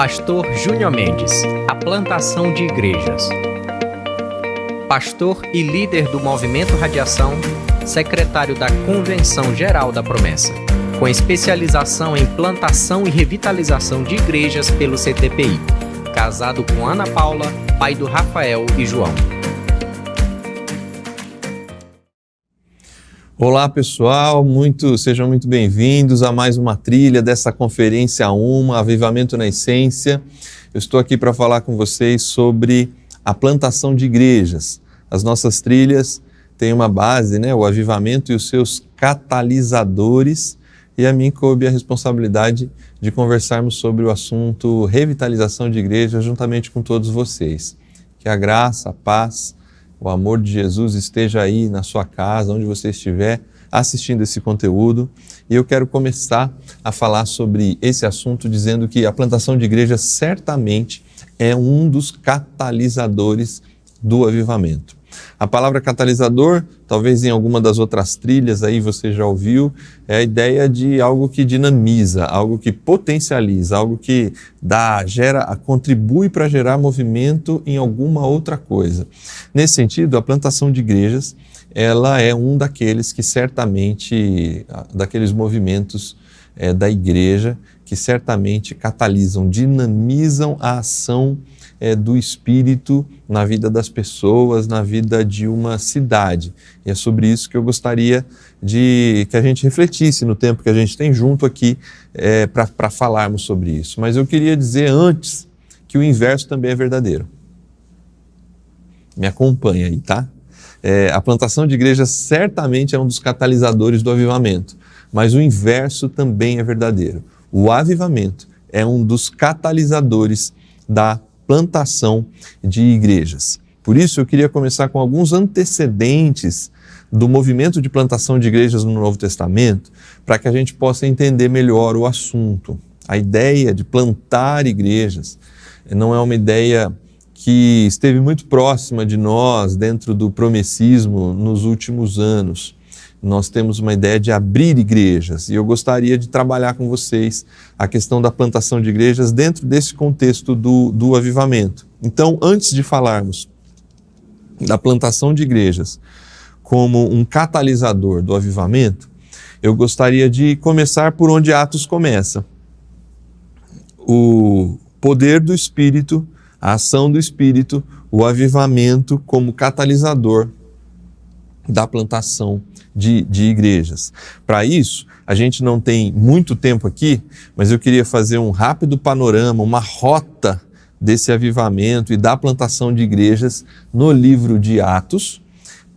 Pastor Júnior Mendes, a plantação de igrejas. Pastor e líder do Movimento Radiação, secretário da Convenção Geral da Promessa, com especialização em plantação e revitalização de igrejas pelo CTPI. Casado com Ana Paula, pai do Rafael e João. Olá pessoal, sejam muito bem-vindos a mais uma trilha dessa conferência Avivamento na Essência. Eu estou aqui para falar com vocês sobre a plantação de igrejas. As nossas trilhas têm uma base, o avivamento e os seus catalisadores, e a mim coube a responsabilidade de conversarmos sobre o assunto revitalização de igrejas juntamente com todos vocês. Que a graça, a paz, o amor de Jesus esteja aí na sua casa, onde você estiver assistindo esse conteúdo. E eu quero começar a falar sobre esse assunto dizendo que a plantação de igreja certamente é um dos catalisadores do avivamento. A palavra catalisador, talvez em alguma das outras trilhas aí você já ouviu, é a ideia de algo que dinamiza, algo que potencializa, algo que contribui para gerar movimento em alguma outra coisa. Nesse sentido, a plantação de igrejas, ela é um daqueles que certamente, daqueles movimentos da igreja, que certamente catalisam, dinamizam a ação do Espírito na vida das pessoas, na vida de uma cidade. E é sobre isso que eu gostaria que a gente refletisse no tempo que a gente tem junto aqui para falarmos sobre isso. Mas eu queria dizer antes que o inverso também é verdadeiro. Me acompanha aí, tá? A plantação de igreja certamente é um dos catalisadores do avivamento, mas o inverso também é verdadeiro. O avivamento é um dos catalisadores da plantação de igrejas. Por isso eu queria começar com alguns antecedentes do movimento de plantação de igrejas no Novo Testamento, para que a gente possa entender melhor o assunto. A ideia de plantar igrejas não é uma ideia que esteve muito próxima de nós dentro do promessismo nos últimos anos. Nós temos uma ideia de abrir igrejas e eu gostaria de trabalhar com vocês a questão da plantação de igrejas dentro desse contexto do avivamento. Então, antes de falarmos da plantação de igrejas como um catalisador do avivamento, eu gostaria de começar por onde Atos começa. O poder do Espírito, a ação do Espírito, o avivamento como catalisador da plantação de igrejas. Para isso, a gente não tem muito tempo aqui, mas eu queria fazer um rápido panorama, uma rota desse avivamento e da plantação de igrejas no livro de Atos,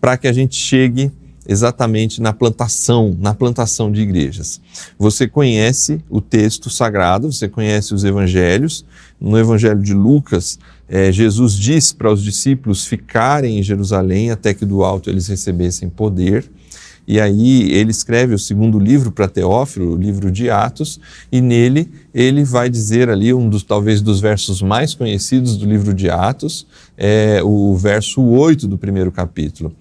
para que a gente chegue exatamente na plantação de igrejas. Você conhece o texto sagrado, você conhece os evangelhos. No evangelho de Lucas, Jesus diz para os discípulos ficarem em Jerusalém até que do alto eles recebessem poder. E aí ele escreve o segundo livro para Teófilo, o livro de Atos, e nele ele vai dizer ali talvez dos versos mais conhecidos do livro de Atos, o verso 8 do primeiro capítulo.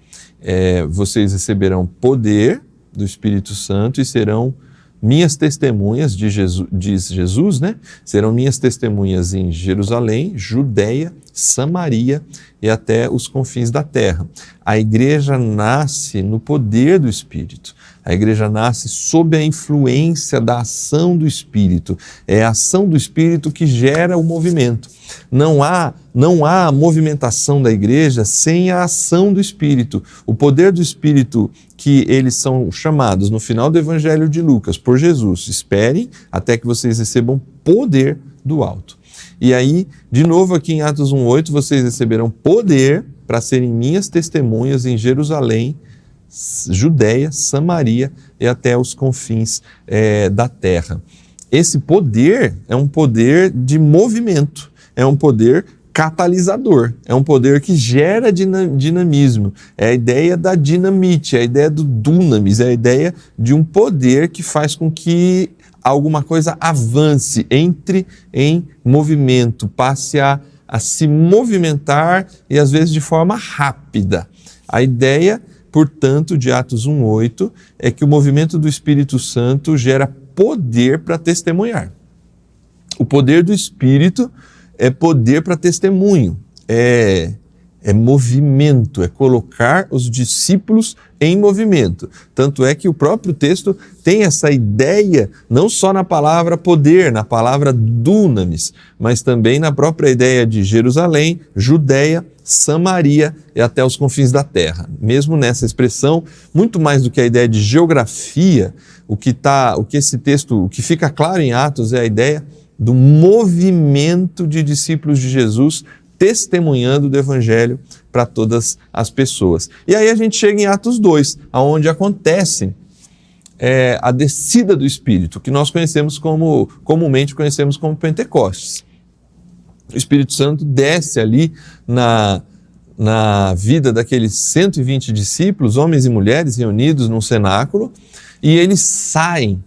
Vocês receberão poder do Espírito Santo e serão minhas testemunhas, diz Jesus, serão minhas testemunhas em Jerusalém, Judeia, Samaria e até os confins da terra. A igreja nasce no poder do Espírito. A igreja nasce sob a influência da ação do Espírito. É a ação do Espírito que gera o movimento. Não há movimentação da igreja sem a ação do Espírito. O poder do Espírito que eles são chamados no final do Evangelho de Lucas por Jesus. Esperem até que vocês recebam poder do alto. E aí, de novo aqui em Atos 1:8, vocês receberão poder para serem minhas testemunhas em Jerusalém, Judeia, Samaria e até os confins da terra. Esse poder é um poder de movimento, é um poder catalisador, é um poder que gera dinamismo, é a ideia da dinamite, é a ideia do dunamis, é a ideia de um poder que faz com que alguma coisa avance, entre em movimento, passe a se movimentar e às vezes de forma rápida. A ideia, portanto, de Atos 1:8 é que o movimento do Espírito Santo gera poder para testemunhar. O poder do Espírito é poder para testemunho, é movimento, é colocar os discípulos em movimento. Tanto é que o próprio texto tem essa ideia, não só na palavra poder, na palavra dunamis, mas também na própria ideia de Jerusalém, Judéia, Samaria e até os confins da terra. Mesmo nessa expressão, muito mais do que a ideia de geografia, o que fica claro em Atos é a ideia do movimento de discípulos de Jesus testemunhando do Evangelho para todas as pessoas. E aí a gente chega em Atos 2, onde acontece a descida do Espírito, que nós comumente conhecemos como Pentecostes. O Espírito Santo desce ali na vida daqueles 120 discípulos, homens e mulheres reunidos num cenáculo, e eles saem.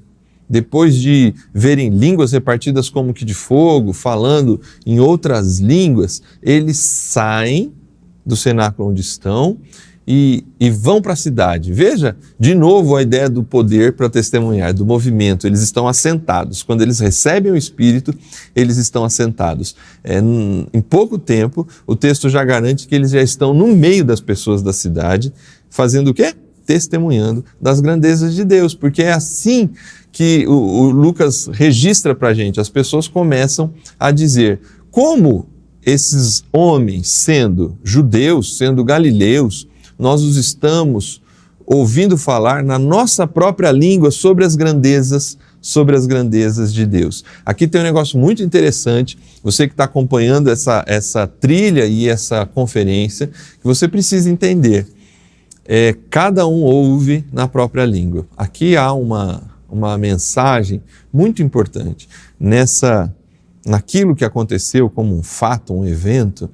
Depois de verem línguas repartidas como que de fogo, falando em outras línguas, eles saem do cenáculo onde estão e vão para a cidade. Veja, de novo, a ideia do poder para testemunhar, do movimento. Eles estão assentados. Quando eles recebem o Espírito, eles estão assentados. Em pouco tempo, o texto já garante que eles já estão no meio das pessoas da cidade, fazendo o quê? Testemunhando das grandezas de Deus, porque é assim que o Lucas registra para a gente. As pessoas começam a dizer como esses homens, sendo judeus, sendo galileus, nós os estamos ouvindo falar na nossa própria língua sobre as grandezas de Deus. Aqui tem um negócio muito interessante, você que está acompanhando essa trilha e essa conferência, que você precisa entender. Cada um ouve na própria língua. Aqui há uma mensagem muito importante. Naquilo que aconteceu como um fato, um evento,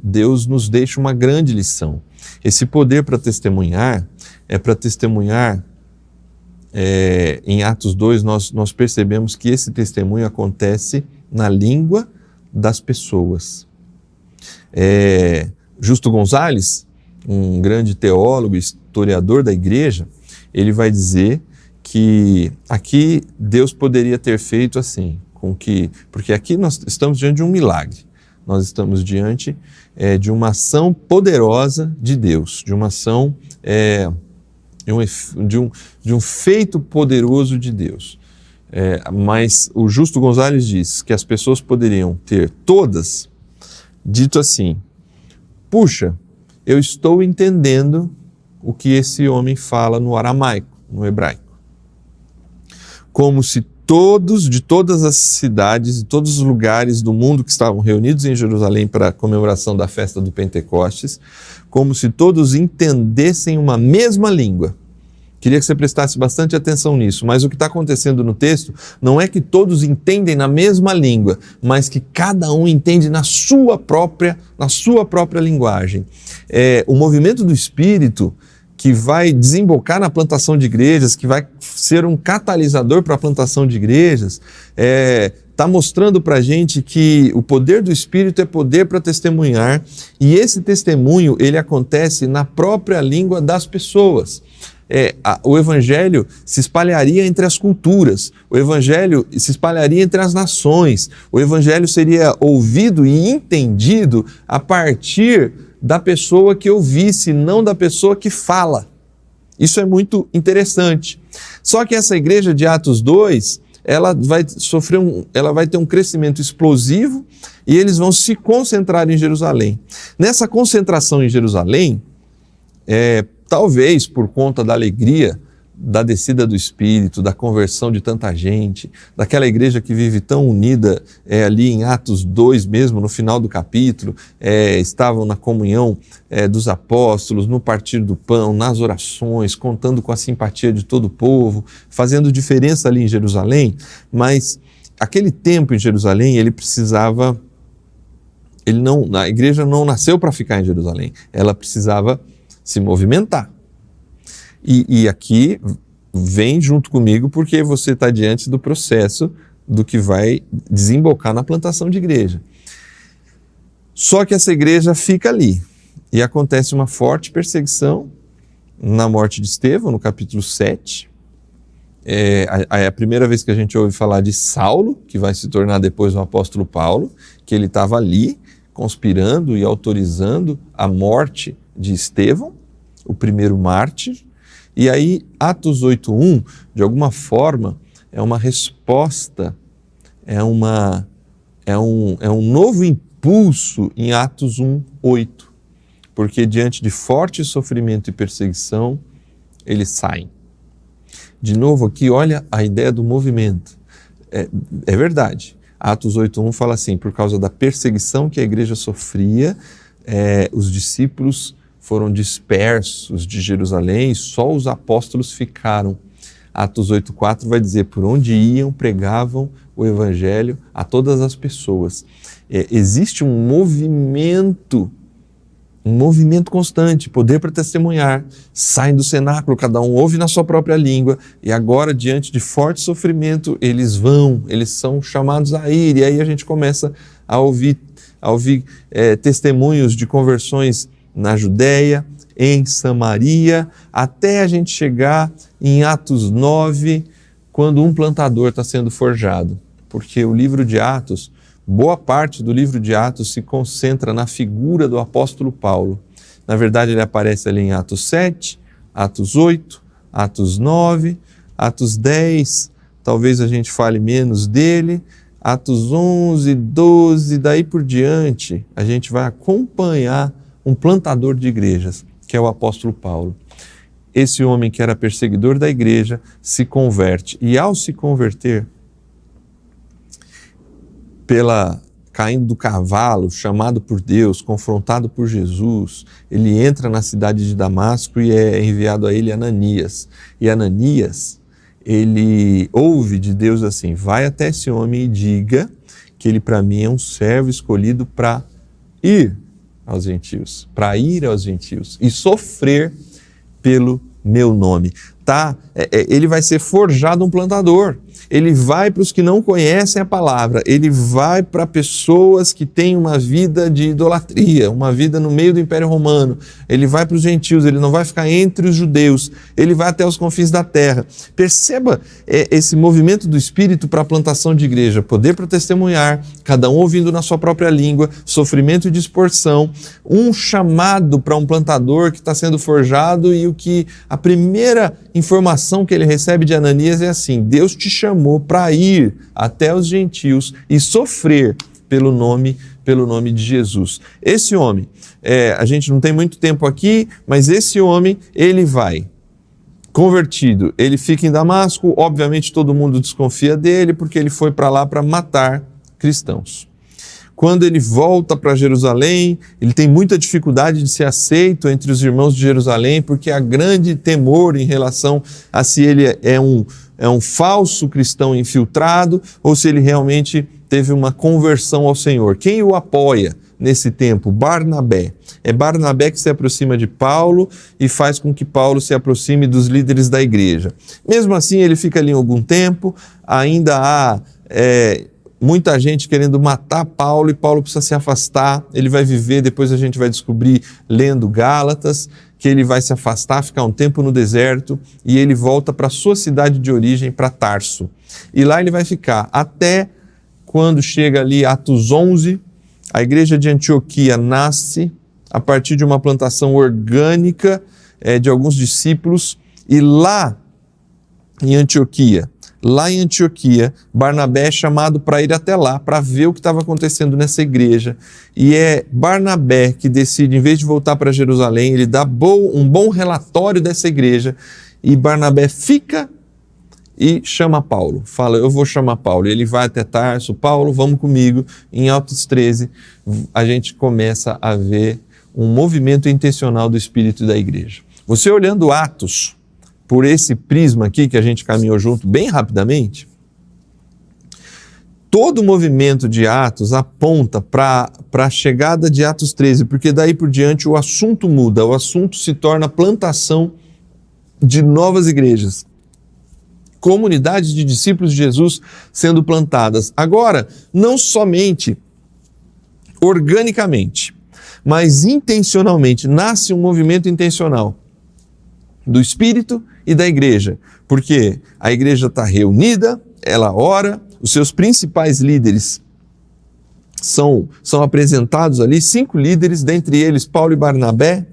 Deus nos deixa uma grande lição. Esse poder para testemunhar, em Atos 2, nós percebemos que esse testemunho acontece na língua das pessoas. Justo Gonzalez, um grande teólogo, historiador da igreja, ele vai dizer que aqui Deus poderia ter feito assim, porque aqui nós estamos diante de um milagre, nós estamos diante de uma ação poderosa de Deus, de uma ação, de um feito poderoso de Deus. Mas o Justo Gonzalez diz que as pessoas poderiam ter todas dito assim: puxa, eu estou entendendo o que esse homem fala no aramaico, no hebraico. Como se de todas as cidades, de todos os lugares do mundo que estavam reunidos em Jerusalém para a comemoração da festa do Pentecostes, como se todos entendessem uma mesma língua. Queria que você prestasse bastante atenção nisso, mas o que está acontecendo no texto não é que todos entendem na mesma língua, mas que cada um entende na sua própria linguagem. O movimento do Espírito que vai desembocar na plantação de igrejas, que vai ser um catalisador para a plantação de igrejas, está mostrando para a gente que o poder do Espírito é poder para testemunhar, e esse testemunho ele acontece na própria língua das pessoas. O Evangelho se espalharia entre as culturas, o Evangelho se espalharia entre as nações, o Evangelho seria ouvido e entendido a partir da pessoa que ouvisse, não da pessoa que fala. Isso é muito interessante. Só que essa igreja de Atos 2, ela vai ter um crescimento explosivo e eles vão se concentrar em Jerusalém. Nessa concentração em Jerusalém, talvez por conta da alegria da descida do Espírito, da conversão de tanta gente, daquela igreja que vive tão unida, ali em Atos 2 mesmo, no final do capítulo, estavam na comunhão dos apóstolos, no partir do pão, nas orações, contando com a simpatia de todo o povo, fazendo diferença ali em Jerusalém, mas aquele tempo em Jerusalém, a igreja não nasceu para ficar em Jerusalém, ela precisava se movimentar. E aqui vem junto comigo porque você está diante do processo do que vai desembocar na plantação de igreja. Só que essa igreja fica ali e acontece uma forte perseguição na morte de Estevão, no capítulo 7. É a primeira vez que a gente ouve falar de Saulo, que vai se tornar depois o apóstolo Paulo, que ele estava ali conspirando e autorizando a morte de Estevão, o primeiro mártir. E aí, Atos 8:1, de alguma forma, é uma resposta, é um novo impulso em Atos 1:8, porque diante de forte sofrimento e perseguição, eles saem. De novo aqui, olha a ideia do movimento. É verdade. Atos 8:1 fala assim, por causa da perseguição que a igreja sofria, os discípulos foram dispersos de Jerusalém e só os apóstolos ficaram. Atos 8:4 vai dizer, por onde iam, pregavam o evangelho a todas as pessoas. Existe um movimento constante, poder para testemunhar, saem do cenáculo, cada um ouve na sua própria língua, e agora, diante de forte sofrimento, eles são chamados a ir, e aí a gente começa a ouvir testemunhos de conversões na Judéia, em Samaria, até a gente chegar em Atos 9, quando um plantador está sendo forjado, porque o livro de Atos, boa parte do livro de Atos se concentra na figura do apóstolo Paulo. Na verdade, ele aparece ali em Atos 7, Atos 8, Atos 9, Atos 10, talvez a gente fale menos dele, Atos 11, 12, daí por diante, a gente vai acompanhar um plantador de igrejas, que é o apóstolo Paulo. Esse homem que era perseguidor da igreja se converte, e ao se converter, caindo do cavalo, chamado por Deus, confrontado por Jesus, ele entra na cidade de Damasco e é enviado a ele Ananias. E Ananias, ele ouve de Deus assim, vai até esse homem e diga que ele para mim é um servo escolhido para ir aos gentios e sofrer pelo meu nome. Ele vai ser forjado um plantador. Ele vai para os que não conhecem a palavra, ele vai para pessoas que têm uma vida de idolatria, uma vida no meio do Império Romano, ele vai para os gentios, ele não vai ficar entre os judeus, ele vai até os confins da terra. Perceba esse movimento do Espírito para a plantação de igreja, poder para testemunhar, cada um ouvindo na sua própria língua, sofrimento e dispersão, um chamado para um plantador que está sendo forjado e a primeira informação que ele recebe de Ananias é assim, Deus te chamou para ir até os gentios e sofrer pelo nome de Jesus. Esse homem, a gente não tem muito tempo aqui, mas esse homem, ele vai convertido, ele fica em Damasco, obviamente todo mundo desconfia dele, porque ele foi para lá para matar cristãos. Quando ele volta para Jerusalém, ele tem muita dificuldade de ser aceito entre os irmãos de Jerusalém, porque há grande temor em relação a se ele é um falso cristão infiltrado ou se ele realmente teve uma conversão ao Senhor. Quem o apoia nesse tempo? Barnabé. É Barnabé que se aproxima de Paulo e faz com que Paulo se aproxime dos líderes da igreja. Mesmo assim, ele fica ali algum tempo, ainda há muita gente querendo matar Paulo e Paulo precisa se afastar, ele vai viver, depois a gente vai descobrir lendo Gálatas, que ele vai se afastar, ficar um tempo no deserto e ele volta para a sua cidade de origem, para Tarso. E lá ele vai ficar até quando chega ali Atos 11, a igreja de Antioquia nasce a partir de uma plantação orgânica de alguns discípulos e lá em Antioquia, Barnabé é chamado para ir até lá, para ver o que estava acontecendo nessa igreja. E é Barnabé que decide, em vez de voltar para Jerusalém, ele dá um bom relatório dessa igreja, e Barnabé fica e chama Paulo. Fala, eu vou chamar Paulo. E ele vai até Tarso, Paulo, vamos comigo. Em Atos 13, a gente começa a ver um movimento intencional do Espírito da igreja. Você olhando Atos, por esse prisma aqui que a gente caminhou junto bem rapidamente, todo o movimento de Atos aponta para a chegada de Atos 13, porque daí por diante o assunto muda, o assunto se torna plantação de novas igrejas, comunidades de discípulos de Jesus sendo plantadas. Agora, não somente organicamente, mas intencionalmente, nasce um movimento intencional do Espírito e da igreja, porque a igreja está reunida, ela ora, os seus principais líderes são apresentados ali, 5 líderes, dentre eles Paulo e Barnabé,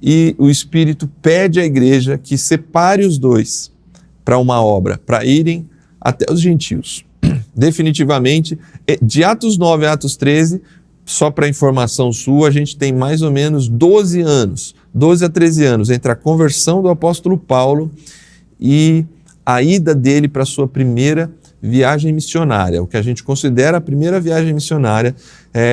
e o Espírito pede à igreja que separe os dois para uma obra, para irem até os gentios. Definitivamente, de Atos 9 a Atos 13, só para informação sua, a gente tem mais ou menos 12 a 13 anos, entre a conversão do apóstolo Paulo e a ida dele para a sua primeira viagem missionária. O que a gente considera a primeira viagem missionária,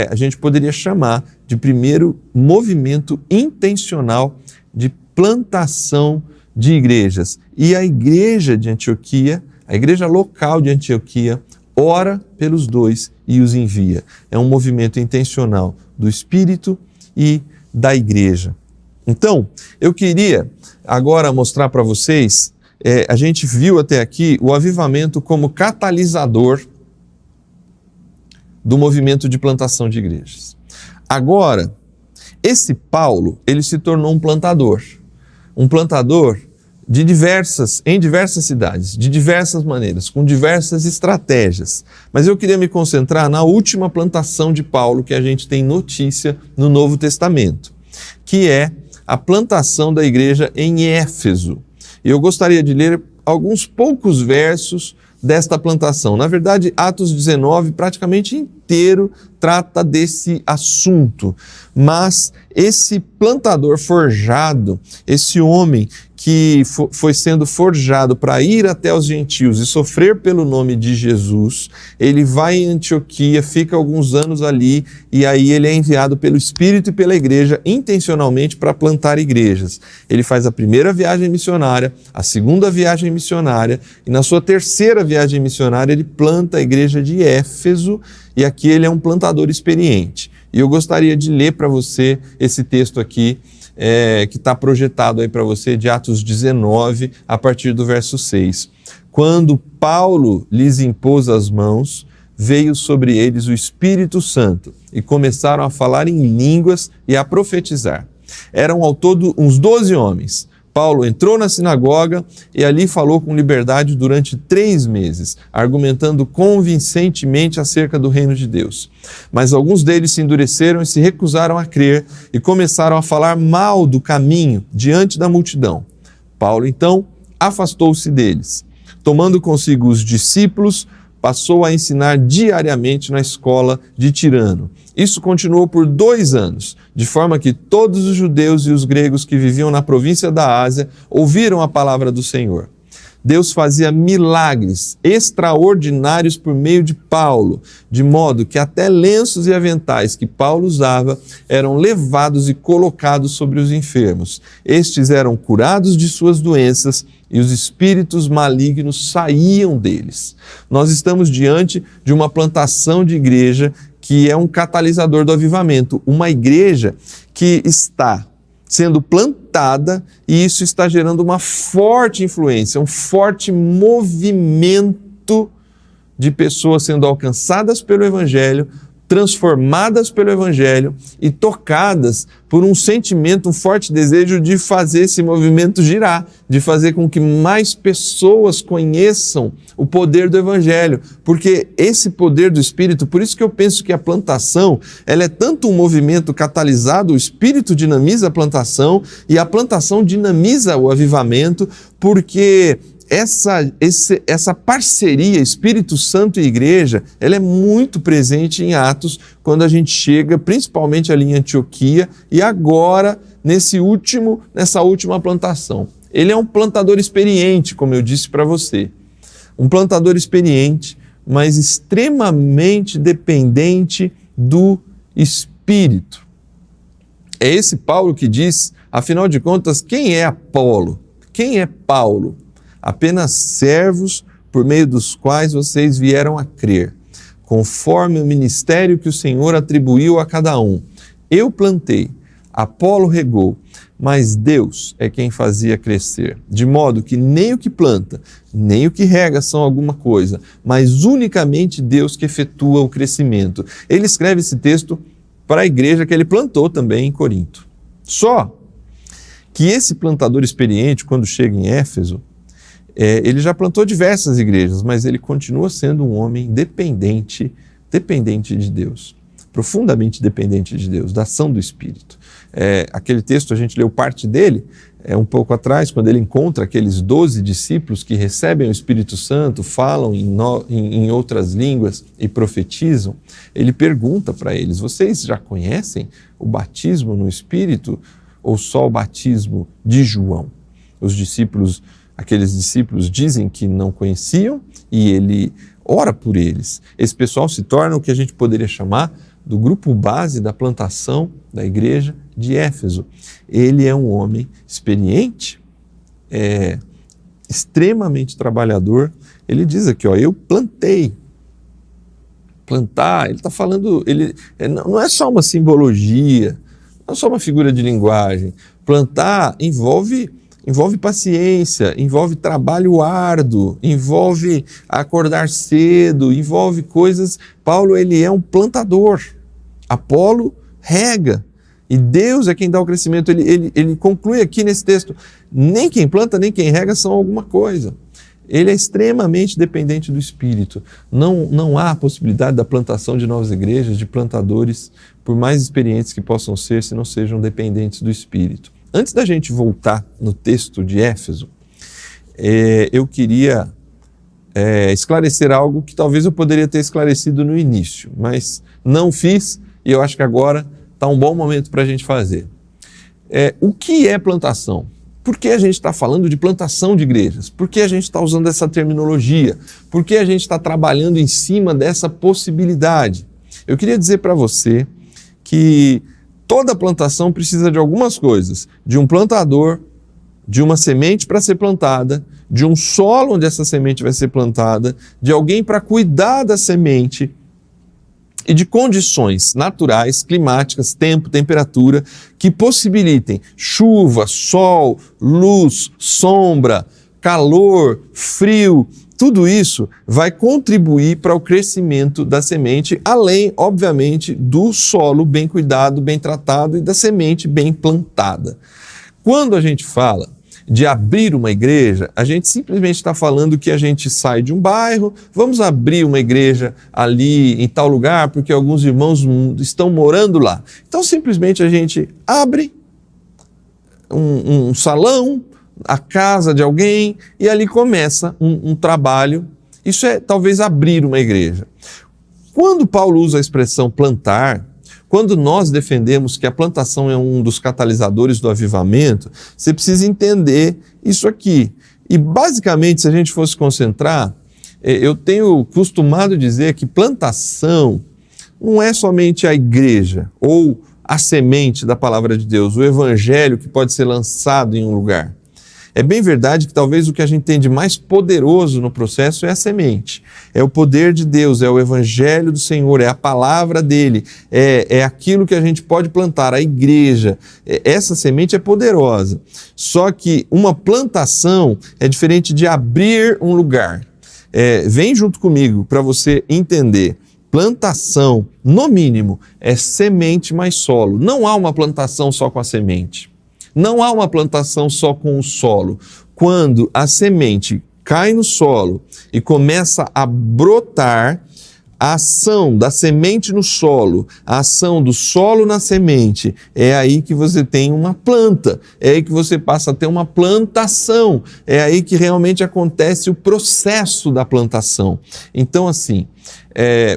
a gente poderia chamar de primeiro movimento intencional de plantação de igrejas. E a igreja de Antioquia, a igreja local de Antioquia, ora pelos dois e os envia. É um movimento intencional do Espírito e da igreja. Então, eu queria agora mostrar para vocês, a gente viu até aqui o avivamento como catalisador do movimento de plantação de igrejas. Agora, esse Paulo, ele se tornou um plantador em diversas cidades, de diversas maneiras, com diversas estratégias. Mas eu queria me concentrar na última plantação de Paulo que a gente tem notícia no Novo Testamento, que é a plantação da igreja em Éfeso. E eu gostaria de ler alguns poucos versos desta plantação. Na verdade, Atos 19 praticamente inteiro trata desse assunto, mas esse plantador forjado, esse homem que foi sendo forjado para ir até os gentios e sofrer pelo nome de Jesus, ele vai em Antioquia, fica alguns anos ali e aí ele é enviado pelo Espírito e pela igreja intencionalmente para plantar igrejas. Ele faz a primeira viagem missionária, a segunda viagem missionária e na sua terceira viagem missionária ele planta a igreja de Éfeso e aqui ele é um plantador experiente. E eu gostaria de ler para você esse texto aqui, que está projetado aí para você de Atos 19, a partir do verso 6. Quando Paulo lhes impôs as mãos, veio sobre eles o Espírito Santo e começaram a falar em línguas e a profetizar. Eram ao todo uns 12 homens. Paulo entrou na sinagoga e ali falou com liberdade durante 3 meses, argumentando convincentemente acerca do reino de Deus. Mas alguns deles se endureceram e se recusaram a crer e começaram a falar mal do caminho diante da multidão. Paulo, então, afastou-se deles. Tomando consigo os discípulos, passou a ensinar diariamente na escola de Tirano. Isso continuou por 2 anos, de forma que todos os judeus e os gregos que viviam na província da Ásia ouviram a palavra do Senhor. Deus fazia milagres extraordinários por meio de Paulo, de modo que até lenços e aventais que Paulo usava eram levados e colocados sobre os enfermos. Estes eram curados de suas doenças e os espíritos malignos saíam deles. Nós estamos diante de uma plantação de igreja que é um catalisador do avivamento, uma igreja que está sendo plantada e isso está gerando uma forte influência, um forte movimento de pessoas sendo alcançadas pelo Evangelho, transformadas pelo Evangelho e tocadas por um sentimento, um forte desejo de fazer esse movimento girar, de fazer com que mais pessoas conheçam o poder do Evangelho, porque esse poder do Espírito, por isso que eu penso que a plantação, ela é tanto um movimento catalisado, o Espírito dinamiza a plantação e a plantação dinamiza o avivamento, porque essa parceria Espírito Santo e Igreja, ela é muito presente em Atos, quando a gente chega, principalmente ali em Antioquia, e agora nessa última plantação. Ele é um plantador experiente, como eu disse para você. Um plantador experiente, mas extremamente dependente do Espírito. É esse Paulo que diz, afinal de contas, quem é Apolo? Quem é Paulo? Apenas servos por meio dos quais vocês vieram a crer, conforme o ministério que o Senhor atribuiu a cada um. Eu plantei, Apolo regou, mas Deus é quem fazia crescer, de modo que nem o que planta, nem o que rega são alguma coisa, mas unicamente Deus que efetua o crescimento. Ele escreve esse texto para a igreja que ele plantou também em Corinto. Só que esse plantador experiente, quando chega em Éfeso, ele já plantou diversas igrejas, mas ele continua sendo um homem dependente de Deus, profundamente dependente de Deus, da ação do Espírito. Aquele texto, a gente leu parte dele um pouco atrás, quando ele encontra aqueles 12 discípulos que recebem o Espírito Santo, falam em outras línguas e profetizam. Ele pergunta para eles: vocês já conhecem o batismo no Espírito ou só o batismo de João? Aqueles discípulos dizem que não conheciam e ele ora por eles. Esse pessoal se torna o que a gente poderia chamar do grupo base da plantação da igreja de Éfeso. Ele é um homem experiente, extremamente trabalhador. Ele diz aqui, eu plantei. Plantar, ele está falando, não é só uma simbologia, não é só uma figura de linguagem. Plantar envolve paciência, envolve trabalho árduo, envolve acordar cedo, envolve coisas. Paulo, ele é um plantador. Apolo rega. E Deus é quem dá o crescimento. Ele conclui aqui nesse texto: nem quem planta, nem quem rega são alguma coisa. Ele é extremamente dependente do Espírito. Não há possibilidade da plantação de novas igrejas, de plantadores, por mais experientes que possam ser, se não sejam dependentes do Espírito. Antes da gente voltar no texto de Éfeso, eu queria esclarecer algo que talvez eu poderia ter esclarecido no início, mas não fiz e eu acho que agora está um bom momento para a gente fazer. O que é plantação? Por que a gente está falando de plantação de igrejas? Por que a gente está usando essa terminologia? Por que a gente está trabalhando em cima dessa possibilidade? Eu queria dizer para você que toda plantação precisa de algumas coisas: de um plantador, de uma semente para ser plantada, de um solo onde essa semente vai ser plantada, de alguém para cuidar da semente e de condições naturais, climáticas, tempo, temperatura, que possibilitem chuva, sol, luz, sombra, calor, frio. Tudo isso vai contribuir para o crescimento da semente, além, obviamente, do solo bem cuidado, bem tratado e da semente bem plantada. Quando a gente fala de abrir uma igreja, a gente simplesmente está falando que a gente sai de um bairro, vamos abrir uma igreja ali em tal lugar, porque alguns irmãos estão morando lá. Então, simplesmente a gente abre um salão, a casa de alguém, e ali começa um trabalho. Isso é talvez abrir uma igreja. Quando Paulo usa a expressão plantar, quando nós defendemos que a plantação é um dos catalisadores do avivamento, você precisa entender isso aqui. E basicamente, se a gente fosse concentrar, eu tenho costumado dizer que plantação não é somente a igreja ou a semente da palavra de Deus, o evangelho que pode ser lançado em um lugar. É bem verdade que talvez o que a gente tem de mais poderoso no processo é a semente. É o poder de Deus, é o evangelho do Senhor, é a palavra dele, é aquilo que a gente pode plantar, a igreja. Essa semente é poderosa. Só que uma plantação é diferente de abrir um lugar. Vem junto comigo para você entender. Plantação, no mínimo, é semente mais solo. Não há uma plantação só com a semente. Não há uma plantação só com o solo. Quando a semente cai no solo e começa a brotar, a ação da semente no solo, a ação do solo na semente, é aí que você tem uma planta, é aí que você passa a ter uma plantação, é aí que realmente acontece o processo da plantação. Então, assim,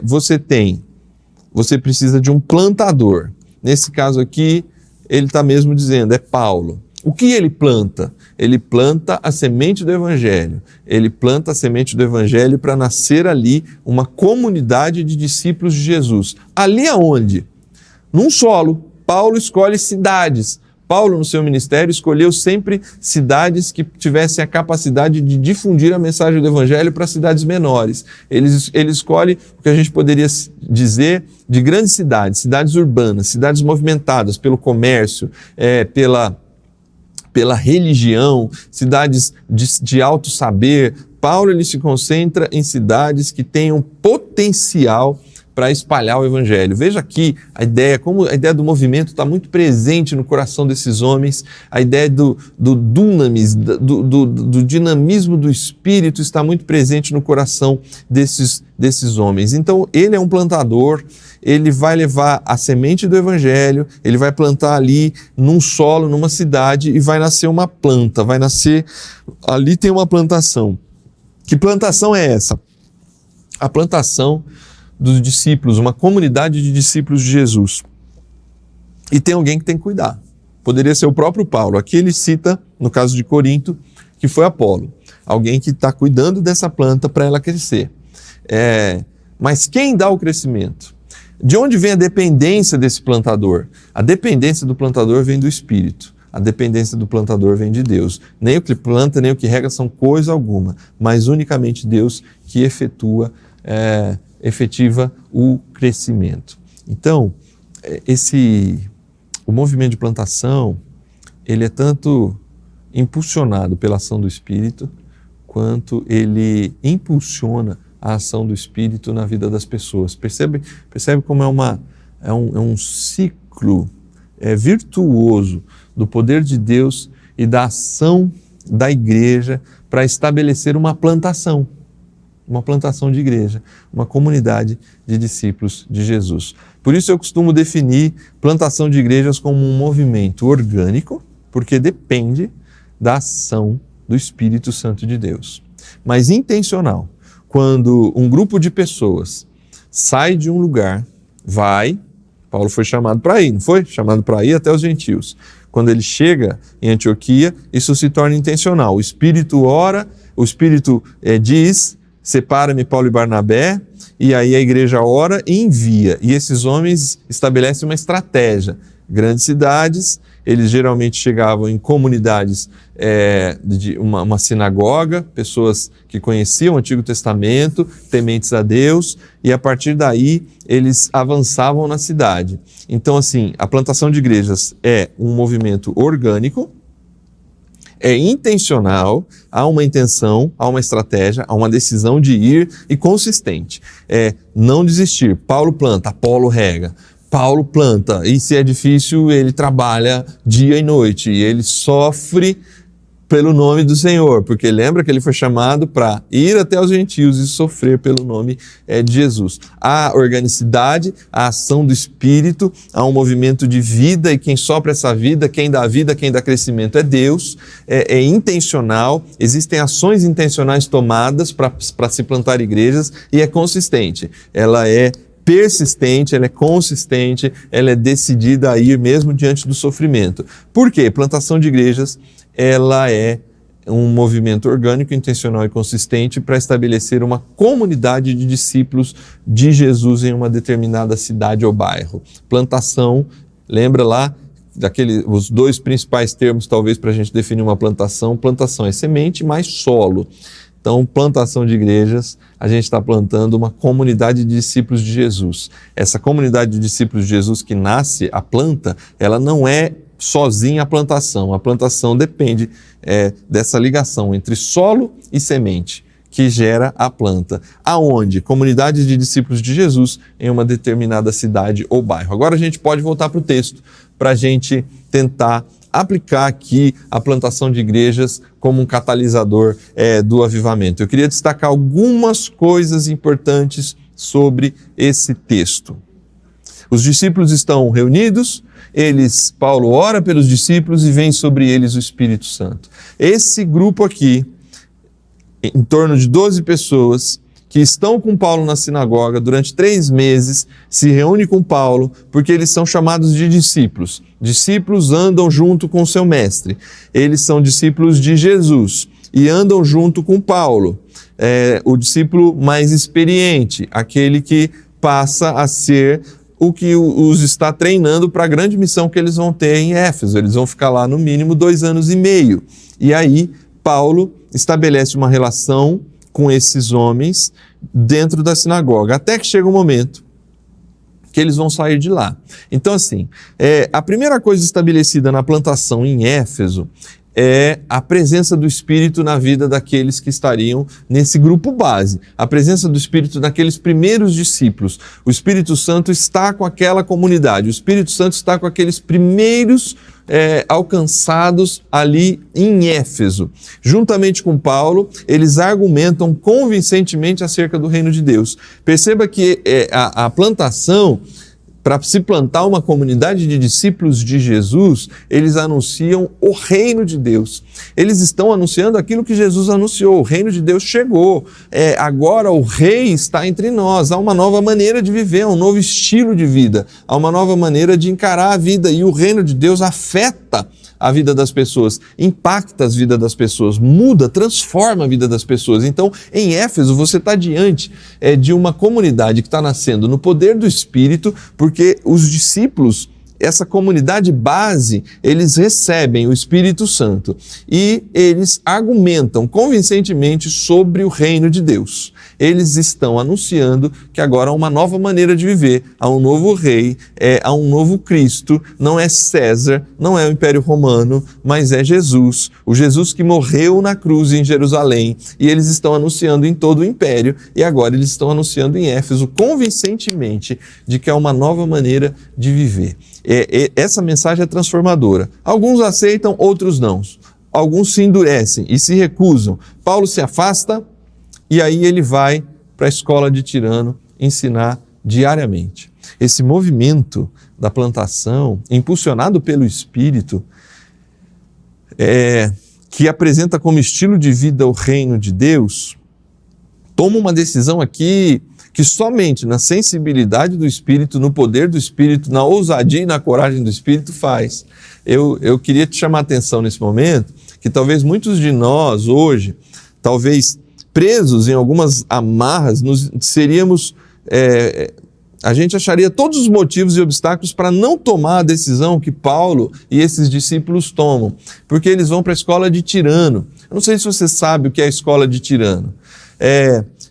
você precisa de um plantador. Nesse caso aqui, ele está mesmo dizendo, é Paulo. O que ele planta? Ele planta a semente do Evangelho. Ele planta a semente do Evangelho para nascer ali uma comunidade de discípulos de Jesus. Ali aonde? Num solo. Paulo escolhe cidades. Paulo, no seu ministério, escolheu sempre cidades que tivessem a capacidade de difundir a mensagem do Evangelho para cidades menores. Ele escolhe o que a gente poderia dizer de grandes cidades, cidades urbanas, cidades movimentadas pelo comércio, pela religião, cidades de alto saber. Paulo ele se concentra em cidades que tenham potencial para espalhar o evangelho. Veja aqui a ideia, como a ideia do movimento está muito presente no coração desses homens, a ideia do dunamis, do dinamismo do Espírito está muito presente no coração desses homens. Então, ele é um plantador, ele vai levar a semente do evangelho, ele vai plantar ali num solo, numa cidade, e vai nascer uma planta, ali tem uma plantação. Que plantação é essa? A plantação dos discípulos, uma comunidade de discípulos de Jesus. E tem alguém que tem que cuidar. Poderia ser o próprio Paulo. Aqui ele cita, no caso de Corinto, que foi Apolo. Alguém que está cuidando dessa planta para ela crescer. Mas quem dá o crescimento? De onde vem a dependência desse plantador? A dependência do plantador vem do Espírito. A dependência do plantador vem de Deus. Nem o que planta, nem o que rega são coisa alguma, mas unicamente Deus que efetiva o crescimento. Então, o movimento de plantação, ele é tanto impulsionado pela ação do Espírito, quanto ele impulsiona a ação do Espírito na vida das pessoas. Percebe como é um ciclo virtuoso do poder de Deus e da ação da igreja para estabelecer uma plantação de igreja, uma comunidade de discípulos de Jesus. Por isso eu costumo definir plantação de igrejas como um movimento orgânico, porque depende da ação do Espírito Santo de Deus, mas intencional. Quando um grupo de pessoas sai de um lugar, Paulo foi chamado para ir, não foi? Chamado para ir até os gentios. Quando ele chega em Antioquia, isso se torna intencional. O Espírito ora, o Espírito diz, separa-me Paulo e Barnabé, e aí a igreja ora e envia. E esses homens estabelecem uma estratégia. Grandes cidades, eles geralmente chegavam em comunidades de uma sinagoga, pessoas que conheciam o Antigo Testamento, tementes a Deus, e a partir daí eles avançavam na cidade. Então, assim, a plantação de igrejas é um movimento orgânico, é intencional, há uma intenção, há uma estratégia, há uma decisão de ir e consistente. Não desistir. Paulo planta, Apolo rega. Paulo planta, e se é difícil, ele trabalha dia e noite, e ele sofre pelo nome do Senhor, porque lembra que ele foi chamado para ir até os gentios e sofrer pelo nome de Jesus. Há organicidade, a ação do Espírito, há um movimento de vida, e quem sopra essa vida, quem dá crescimento é Deus, é intencional, existem ações intencionais tomadas para se plantar igrejas, e é consistente, ela é persistente, ela é consistente, ela é decidida a ir mesmo diante do sofrimento. Por quê? Plantação de igrejas, ela é um movimento orgânico, intencional e consistente para estabelecer uma comunidade de discípulos de Jesus em uma determinada cidade ou bairro. Plantação, lembra lá os dois principais termos talvez para a gente definir uma plantação. Plantação é semente mais solo. Então, plantação de igrejas, a gente está plantando uma comunidade de discípulos de Jesus. Essa comunidade de discípulos de Jesus que nasce, a planta, ela não é sozinha a plantação depende dessa ligação entre solo e semente, que gera a planta. Aonde? Comunidades de discípulos de Jesus em uma determinada cidade ou bairro. Agora a gente pode voltar para o texto, para a gente tentar aplicar aqui a plantação de igrejas como um catalisador do avivamento. Eu queria destacar algumas coisas importantes sobre esse texto. Os discípulos estão reunidos, Paulo ora pelos discípulos e vem sobre eles o Espírito Santo. Esse grupo aqui, em torno de 12 pessoas, que estão com Paulo na sinagoga durante 3 meses, se reúne com Paulo, porque eles são chamados de discípulos. Discípulos andam junto com seu mestre. Eles são discípulos de Jesus e andam junto com Paulo. O discípulo mais experiente, aquele que passa a ser o que os está treinando para a grande missão que eles vão ter em Éfeso. Eles vão ficar lá no mínimo 2 anos e meio. E aí, Paulo estabelece uma relação com esses homens dentro da sinagoga, até que chega um momento que eles vão sair de lá. Então, assim, a primeira coisa estabelecida na plantação em Éfeso é a presença do Espírito na vida daqueles que estariam nesse grupo base, a presença do Espírito naqueles primeiros discípulos. O Espírito Santo está com aquela comunidade, o Espírito Santo está com aqueles primeiros alcançados ali em Éfeso. Juntamente com Paulo, eles argumentam convincentemente acerca do reino de Deus. Perceba que a plantação, para se plantar uma comunidade de discípulos de Jesus, eles anunciam o reino de Deus. Eles estão anunciando aquilo que Jesus anunciou, o reino de Deus chegou, agora o rei está entre nós, há uma nova maneira de viver, há um novo estilo de vida, há uma nova maneira de encarar a vida, e o reino de Deus afeta a vida das pessoas, impacta as vidas das pessoas, muda, transforma a vida das pessoas. Então, em Éfeso, você está diante de uma comunidade que está nascendo no poder do Espírito, porque os discípulos, essa comunidade base, eles recebem o Espírito Santo e eles argumentam convincentemente sobre o reino de Deus. Eles estão anunciando que agora há uma nova maneira de viver, há um novo rei, há um novo Cristo, não é César, não é o Império Romano, mas é Jesus, o Jesus que morreu na cruz em Jerusalém, e eles estão anunciando em todo o Império, e agora eles estão anunciando em Éfeso convincentemente de que há uma nova maneira de viver. Essa mensagem é transformadora. Alguns aceitam, outros não. Alguns se endurecem e se recusam. Paulo se afasta e aí ele vai para a escola de Tirano ensinar diariamente. Esse movimento da plantação, impulsionado pelo Espírito, que apresenta como estilo de vida o reino de Deus, toma uma decisão aqui que somente na sensibilidade do Espírito, no poder do Espírito, na ousadia e na coragem do Espírito faz. Eu queria te chamar a atenção nesse momento, que talvez muitos de nós hoje, talvez presos em algumas amarras, a gente acharia todos os motivos e obstáculos para não tomar a decisão que Paulo e esses discípulos tomam, porque eles vão para a escola de Tirano. Eu não sei se você sabe o que é a escola de Tirano.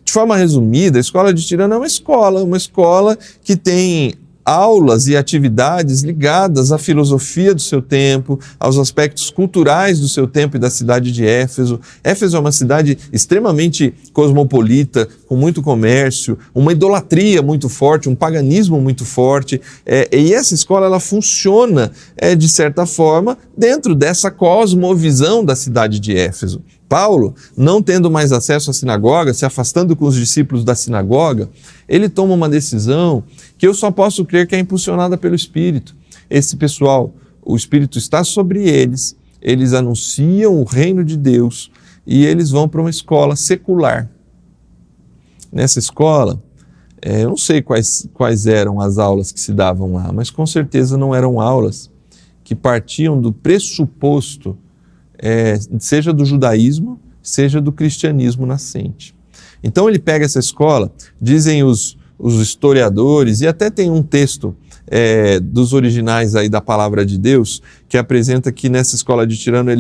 De forma resumida, a escola de Tirano é uma escola que tem aulas e atividades ligadas à filosofia do seu tempo, aos aspectos culturais do seu tempo e da cidade de Éfeso. Éfeso é uma cidade extremamente cosmopolita, com muito comércio, uma idolatria muito forte, um paganismo muito forte, e essa escola ela funciona, de certa forma, dentro dessa cosmovisão da cidade de Éfeso. Paulo, não tendo mais acesso à sinagoga, se afastando com os discípulos da sinagoga, ele toma uma decisão que eu só posso crer que é impulsionada pelo Espírito. Esse pessoal, o Espírito está sobre eles, eles anunciam o reino de Deus e eles vão para uma escola secular. Nessa escola, eu não sei quais eram as aulas que se davam lá, mas com certeza não eram aulas que partiam do pressuposto seja do judaísmo, seja do cristianismo nascente. Então ele pega essa escola, dizem os historiadores, e até tem um texto dos originais aí da Palavra de Deus, que apresenta que nessa escola de Tirano,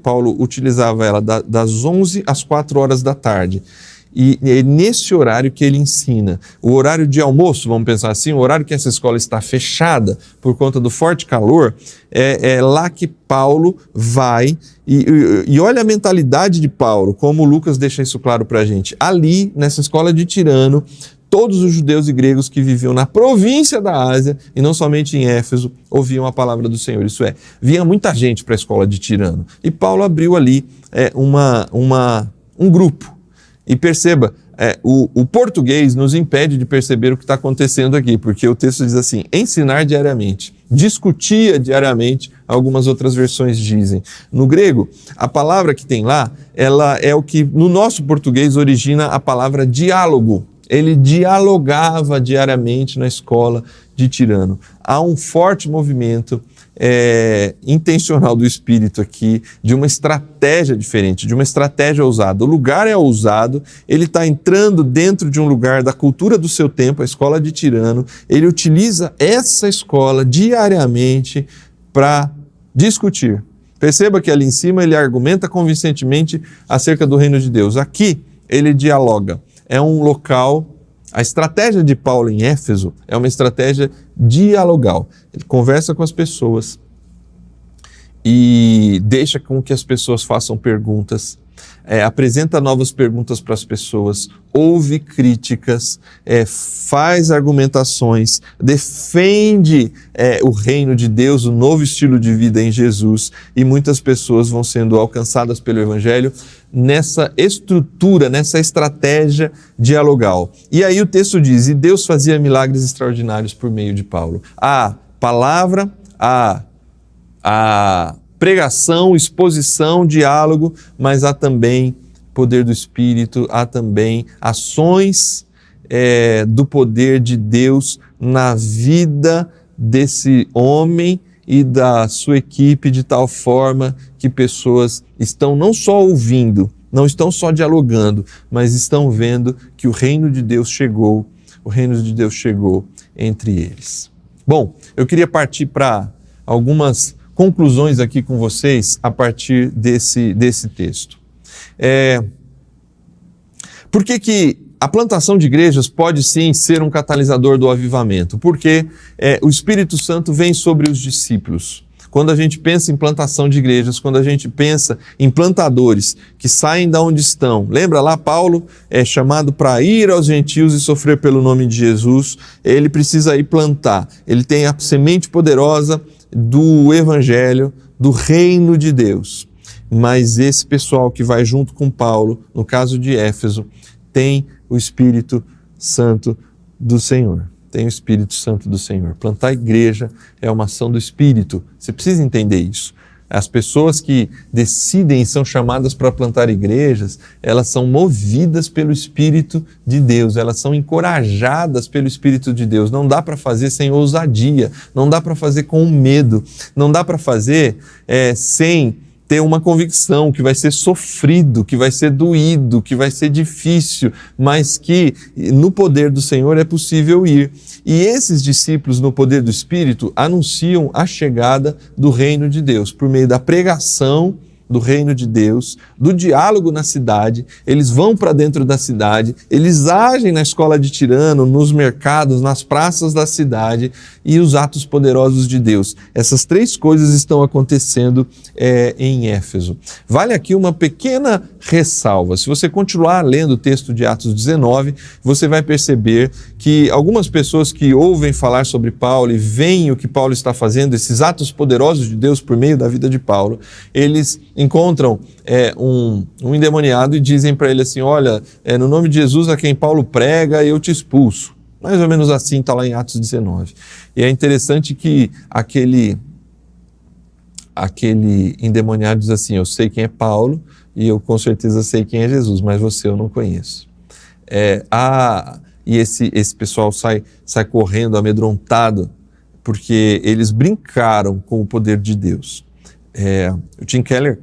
Paulo utilizava ela das 11 às 4 horas da tarde. E é nesse horário que ele ensina. O horário de almoço, vamos pensar assim, o horário que essa escola está fechada por conta do forte calor, é lá que Paulo vai. E olha a mentalidade de Paulo, como Lucas deixa isso claro para a gente. Ali, nessa escola de Tirano, todos os judeus e gregos que viviam na província da Ásia, e não somente em Éfeso, ouviam a palavra do Senhor. Isso vinha muita gente para a escola de Tirano. E Paulo abriu ali um grupo. E perceba, o português nos impede de perceber o que está acontecendo aqui, porque o texto diz assim, ensinar diariamente, discutia diariamente, algumas outras versões dizem. No grego, a palavra que tem lá, ela é o que no nosso português origina a palavra diálogo. Ele dialogava diariamente na escola de Tirano. Há um forte movimento intencional do Espírito aqui, de uma estratégia diferente, de uma estratégia ousada. O lugar é ousado, ele está entrando dentro de um lugar da cultura do seu tempo, a escola de Tirano. Ele utiliza essa escola diariamente para discutir. Perceba que ali em cima ele argumenta convincentemente acerca do reino de Deus. Aqui ele dialoga. É um local, a estratégia de Paulo em Éfeso é uma estratégia dialogal. Ele conversa com as pessoas e deixa com que as pessoas façam perguntas, apresenta novas perguntas para as pessoas, ouve críticas, faz argumentações, defende o reino de Deus, o novo estilo de vida em Jesus, e muitas pessoas vão sendo alcançadas pelo Evangelho nessa estrutura, nessa estratégia dialogal. E aí o texto diz, e Deus fazia milagres extraordinários por meio de Paulo. A palavra, a pregação, exposição, diálogo, mas há também poder do Espírito, há também ações do poder de Deus na vida desse homem e da sua equipe, de tal forma que pessoas estão não só ouvindo, não estão só dialogando, mas estão vendo que o reino de Deus chegou, entre eles. Bom, eu queria partir para algumas conclusões aqui com vocês a partir desse texto. Por que a plantação de igrejas pode sim ser um catalisador do avivamento? Porque o Espírito Santo vem sobre os discípulos. Quando a gente pensa em plantação de igrejas, quando a gente pensa em plantadores que saem da onde estão, lembra lá, Paulo é chamado para ir aos gentios e sofrer pelo nome de Jesus, ele precisa ir plantar, ele tem a semente poderosa do Evangelho, do reino de Deus. Mas esse pessoal que vai junto com Paulo, no caso de Éfeso, tem o Espírito Santo do Senhor. Tem o Espírito Santo do Senhor. Plantar igreja é uma ação do Espírito. Você precisa entender isso. As pessoas que decidem e são chamadas para plantar igrejas, elas são movidas pelo Espírito de Deus, elas são encorajadas pelo Espírito de Deus. Não dá para fazer sem ousadia, não dá para fazer com medo, não dá para fazer sem ter uma convicção que vai ser sofrido, que vai ser doído, que vai ser difícil, mas que no poder do Senhor é possível ir. E esses discípulos, no poder do Espírito, anunciam a chegada do reino de Deus, por meio da pregação do reino de Deus, do diálogo na cidade. Eles vão para dentro da cidade, eles agem na escola de Tirano, nos mercados, nas praças da cidade, e os atos poderosos de Deus. Essas três coisas estão acontecendo em Éfeso. Vale aqui uma pequena ressalva. Se você continuar lendo o texto de Atos 19, você vai perceber que algumas pessoas que ouvem falar sobre Paulo e veem o que Paulo está fazendo, esses atos poderosos de Deus por meio da vida de Paulo, eles encontram um endemoniado e dizem para ele assim, olha, no nome de Jesus a quem Paulo prega, eu te expulso. Mais ou menos assim está lá em Atos 19. E é interessante que aquele endemoniado diz assim, eu sei quem é Paulo e eu com certeza sei quem é Jesus, mas você eu não conheço. E esse pessoal sai correndo amedrontado porque eles brincaram com o poder de Deus. O Tim Keller,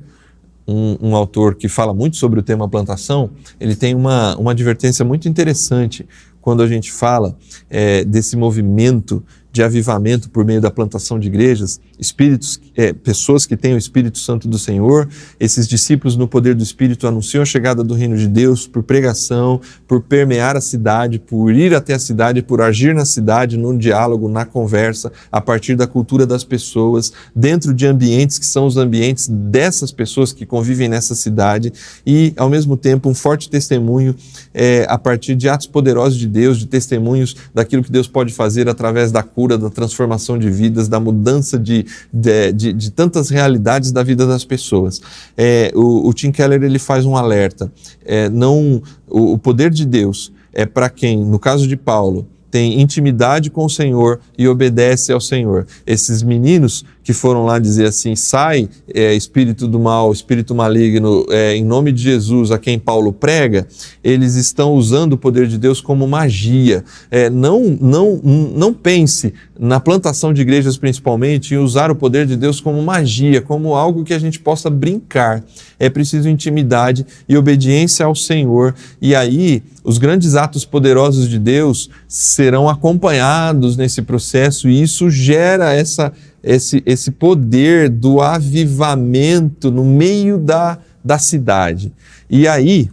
um autor que fala muito sobre o tema plantação, ele tem uma advertência muito interessante quando a gente fala desse movimento de avivamento por meio da plantação de igrejas, pessoas que têm o Espírito Santo do Senhor, esses discípulos no poder do Espírito anunciam a chegada do reino de Deus por pregação, por permear a cidade, por ir até a cidade, por agir na cidade, no diálogo, na conversa, a partir da cultura das pessoas, dentro de ambientes que são os ambientes dessas pessoas que convivem nessa cidade e, ao mesmo tempo, um forte testemunho a partir de atos poderosos de Deus, de testemunhos daquilo que Deus pode fazer através da cura, da transformação de vidas, da mudança de tantas realidades da vida das pessoas. O Tim Keller ele faz um alerta. O poder de Deus é para quem, no caso de Paulo, tem intimidade com o Senhor e obedece ao Senhor. Esses meninos que foram lá dizer assim, sai espírito do mal, espírito maligno, em nome de Jesus, a quem Paulo prega, eles estão usando o poder de Deus como magia. Não pense na plantação de igrejas principalmente em usar o poder de Deus como magia, como algo que a gente possa brincar. É preciso intimidade e obediência ao Senhor, e aí os grandes atos poderosos de Deus serão acompanhados nesse processo, e isso gera esse poder do avivamento no meio da cidade. E aí,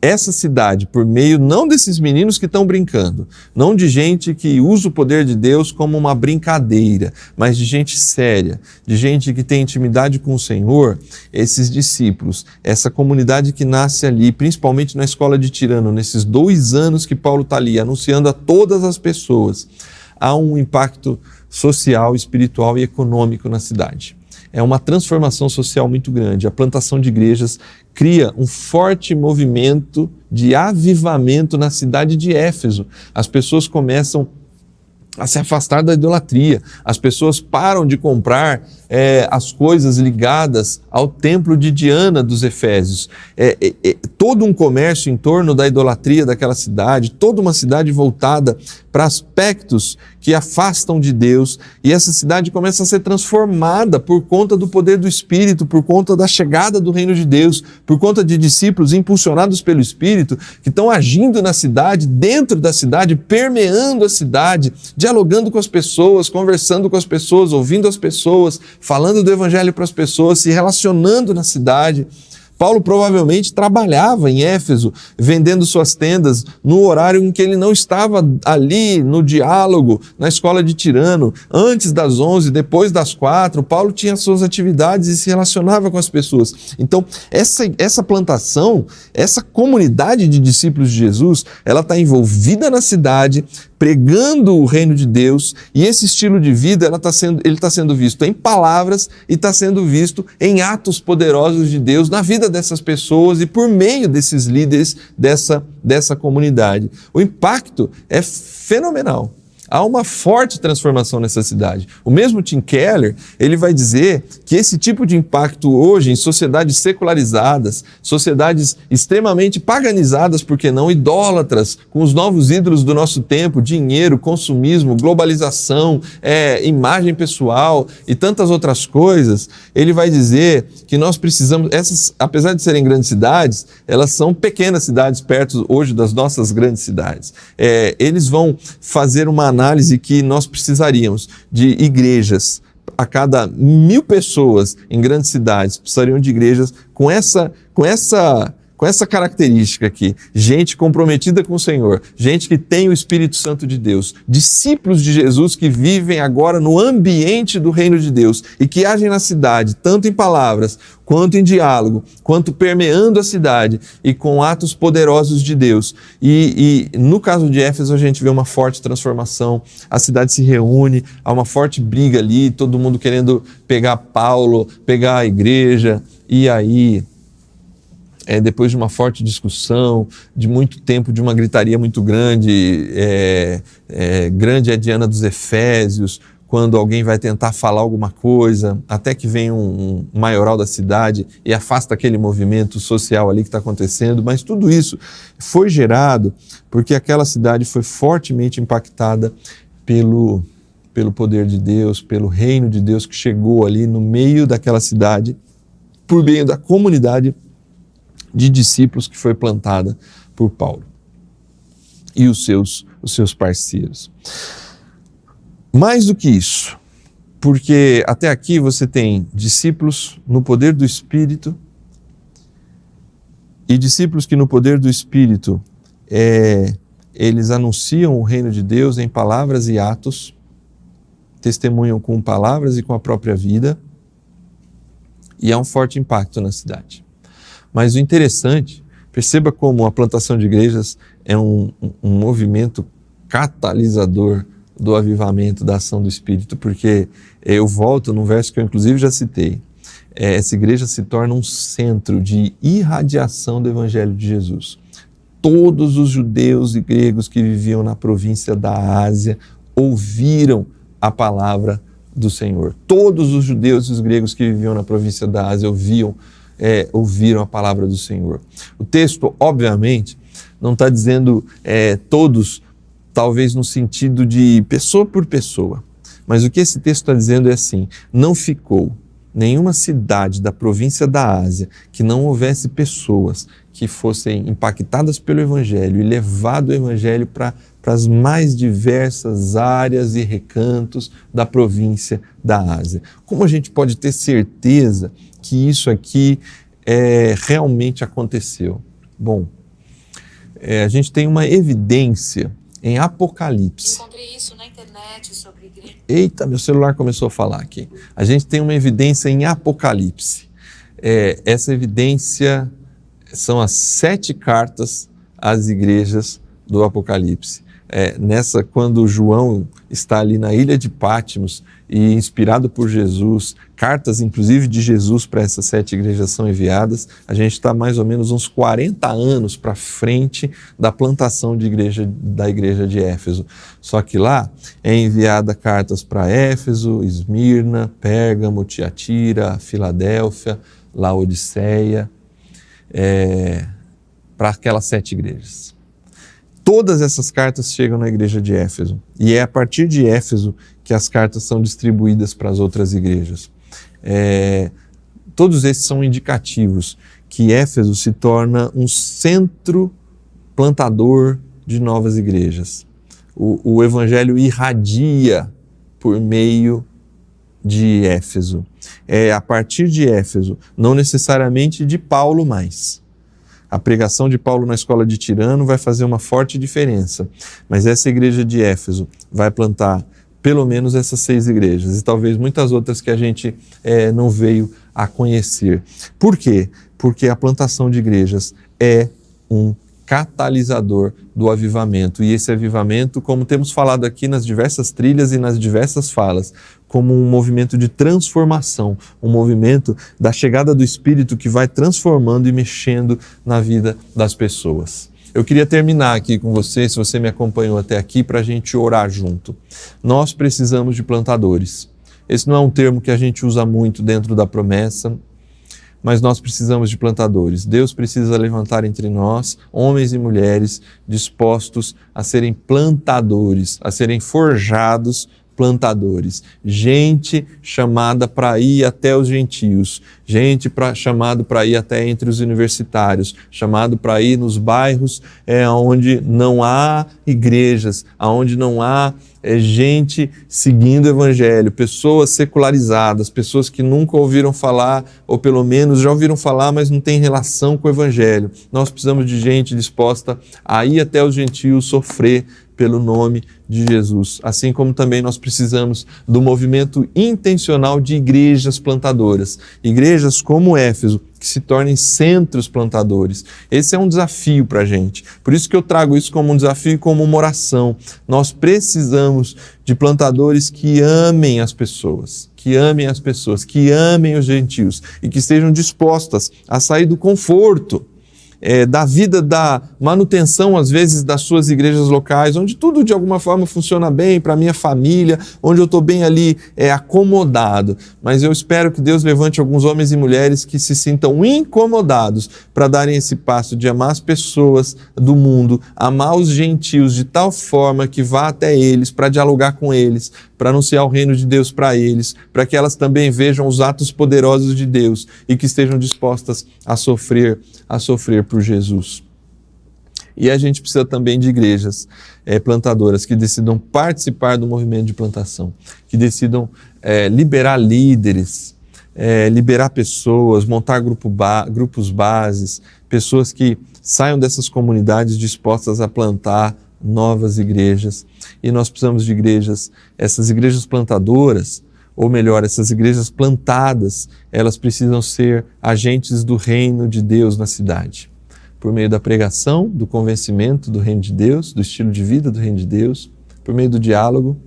essa cidade, por meio não desses meninos que estão brincando, não de gente que usa o poder de Deus como uma brincadeira, mas de gente séria, de gente que tem intimidade com o Senhor, esses discípulos, essa comunidade que nasce ali, principalmente na escola de Tirano, nesses 2 anos que Paulo está ali, anunciando a todas as pessoas, há um impacto social, espiritual e econômico na cidade. É uma transformação social muito grande. A plantação de igrejas cria um forte movimento de avivamento na cidade de Éfeso. As pessoas começam a se afastar da idolatria. As pessoas param de comprar as coisas ligadas ao templo de Diana dos Efésios. Todo um comércio em torno da idolatria daquela cidade, toda uma cidade voltada para aspectos que afastam de Deus, e essa cidade começa a ser transformada por conta do poder do Espírito, por conta da chegada do reino de Deus, por conta de discípulos impulsionados pelo Espírito, que estão agindo na cidade, dentro da cidade, permeando a cidade, dialogando com as pessoas, conversando com as pessoas, ouvindo as pessoas, falando do Evangelho para as pessoas, se relacionando na cidade. Paulo provavelmente trabalhava em Éfeso, vendendo suas tendas no horário em que ele não estava ali no diálogo, na escola de Tirano. Antes das 11, depois das 4, Paulo tinha suas atividades e se relacionava com as pessoas. Então, essa plantação, essa comunidade de discípulos de Jesus, ela está envolvida na cidade, pregando o reino de Deus, e esse estilo de vida ele está sendo visto em palavras e está sendo visto em atos poderosos de Deus na vida dessas pessoas e por meio desses líderes dessa comunidade. O impacto é fenomenal. Há uma forte transformação nessa cidade. O mesmo Tim Keller, ele vai dizer que esse tipo de impacto hoje em sociedades secularizadas, sociedades extremamente paganizadas, por que não idólatras, com os novos ídolos do nosso tempo, dinheiro, consumismo, globalização, imagem pessoal e tantas outras coisas, ele vai dizer que nós precisamos, apesar de serem grandes cidades, elas são pequenas cidades perto hoje das nossas grandes cidades. Eles vão fazer uma análise que nós precisaríamos de igrejas. A cada 1.000 pessoas em grandes cidades precisariam de igrejas com essa característica aqui, gente comprometida com o Senhor, gente que tem o Espírito Santo de Deus, discípulos de Jesus que vivem agora no ambiente do reino de Deus e que agem na cidade, tanto em palavras, quanto em diálogo, quanto permeando a cidade e com atos poderosos de Deus. E no caso de Éfeso a gente vê uma forte transformação, a cidade se reúne, há uma forte briga ali, todo mundo querendo pegar Paulo, pegar a igreja, e aí depois de uma forte discussão, de muito tempo, de uma gritaria muito grande, grande é a Diana dos Efésios, quando alguém vai tentar falar alguma coisa, até que vem um maioral da cidade e afasta aquele movimento social ali que está acontecendo, mas tudo isso foi gerado porque aquela cidade foi fortemente impactada pelo poder de Deus, pelo reino de Deus que chegou ali no meio daquela cidade, por meio da comunidade de discípulos que foi plantada por Paulo e os seus parceiros. Mais do que isso, porque até aqui você tem discípulos no poder do Espírito e discípulos que no poder do Espírito eles anunciam o reino de Deus em palavras e atos, testemunham com palavras e com a própria vida, e há um forte impacto na cidade. Mas o interessante, perceba como a plantação de igrejas é um movimento catalisador do avivamento, da ação do Espírito, porque eu volto num verso que eu inclusive já citei, essa igreja se torna um centro de irradiação do Evangelho de Jesus. Todos os judeus e gregos que viviam na província da Ásia ouviram a palavra do Senhor. Todos os judeus e os gregos que viviam na província da Ásia ouviram a palavra do Senhor. O texto, obviamente, não está dizendo todos, talvez no sentido de pessoa por pessoa, mas o que esse texto está dizendo é assim: não ficou nenhuma cidade da província da Ásia que não houvesse pessoas que fossem impactadas pelo Evangelho e levado o Evangelho para as mais diversas áreas e recantos da província da Ásia. Como a gente pode ter certeza que isso aqui realmente aconteceu? Bom, a gente tem uma evidência em Apocalipse. Encontrei isso na internet sobre igreja. Eita, meu celular começou a falar aqui. A gente tem uma evidência em Apocalipse. Essa evidência são as 7 cartas às igrejas do Apocalipse. Quando João está ali na ilha de Patmos e inspirado por Jesus, cartas inclusive de Jesus para essas 7 igrejas são enviadas, a gente está mais ou menos uns 40 anos para frente da plantação da igreja de Éfeso. Só que lá é enviada cartas para Éfeso, Esmirna, Pérgamo, Tiatira, Filadélfia, Laodiceia, para aquelas 7 igrejas. Todas essas cartas chegam na igreja de Éfeso e é a partir de Éfeso que as cartas são distribuídas para as outras igrejas. Todos esses são indicativos que Éfeso se torna um centro plantador de novas igrejas. O evangelho irradia por meio de Éfeso. É a partir de Éfeso, não necessariamente de Paulo mais. A pregação de Paulo na escola de Tirano vai fazer uma forte diferença, mas essa igreja de Éfeso vai plantar pelo menos essas 6 igrejas e talvez muitas outras que a gente não veio a conhecer. Por quê? Porque a plantação de igrejas é um catalisador do avivamento, e esse avivamento, como temos falado aqui nas diversas trilhas e nas diversas falas, como um movimento de transformação, um movimento da chegada do Espírito que vai transformando e mexendo na vida das pessoas. Eu queria terminar aqui com você, se você me acompanhou até aqui, para a gente orar junto. Nós precisamos de plantadores. Esse não é um termo que a gente usa muito dentro da promessa, mas nós precisamos de plantadores. Deus precisa levantar entre nós homens e mulheres dispostos a serem plantadores, a serem forjados plantadores. Gente chamada para ir até os gentios, gente chamado para ir até entre os universitários, chamado para ir nos bairros onde não há igrejas, onde não há gente seguindo o evangelho, pessoas secularizadas, pessoas que nunca ouviram falar, ou pelo menos já ouviram falar, mas não tem relação com o evangelho. Nós precisamos de gente disposta a ir até os gentios, sofrer pelo nome de Jesus. Assim como também nós precisamos do movimento intencional de igrejas plantadoras. Igrejas como Éfeso, que se tornem centros plantadores. Esse é um desafio para a gente. Por isso que eu trago isso como um desafio e como uma oração. Nós precisamos de plantadores que amem as pessoas, que amem os gentios e que estejam dispostas a sair do conforto da vida, da manutenção, às vezes, das suas igrejas locais, onde tudo de alguma forma funciona bem para a minha família, onde eu estou bem ali acomodado. Mas eu espero que Deus levante alguns homens e mulheres que se sintam incomodados para darem esse passo de amar as pessoas do mundo, amar os gentios de tal forma que vá até eles, para dialogar com eles, para anunciar o reino de Deus para eles, para que elas também vejam os atos poderosos de Deus e que estejam dispostas a sofrer por Jesus. E a gente precisa também de igrejas plantadoras que decidam participar do movimento de plantação, que decidam liberar líderes, liberar pessoas, montar grupos bases, pessoas que saiam dessas comunidades dispostas a plantar novas igrejas. E nós precisamos de igrejas, essas igrejas plantadoras, ou melhor, essas igrejas plantadas, elas precisam ser agentes do reino de Deus na cidade. Por meio da pregação, do convencimento do reino de Deus, do estilo de vida do reino de Deus, por meio do diálogo,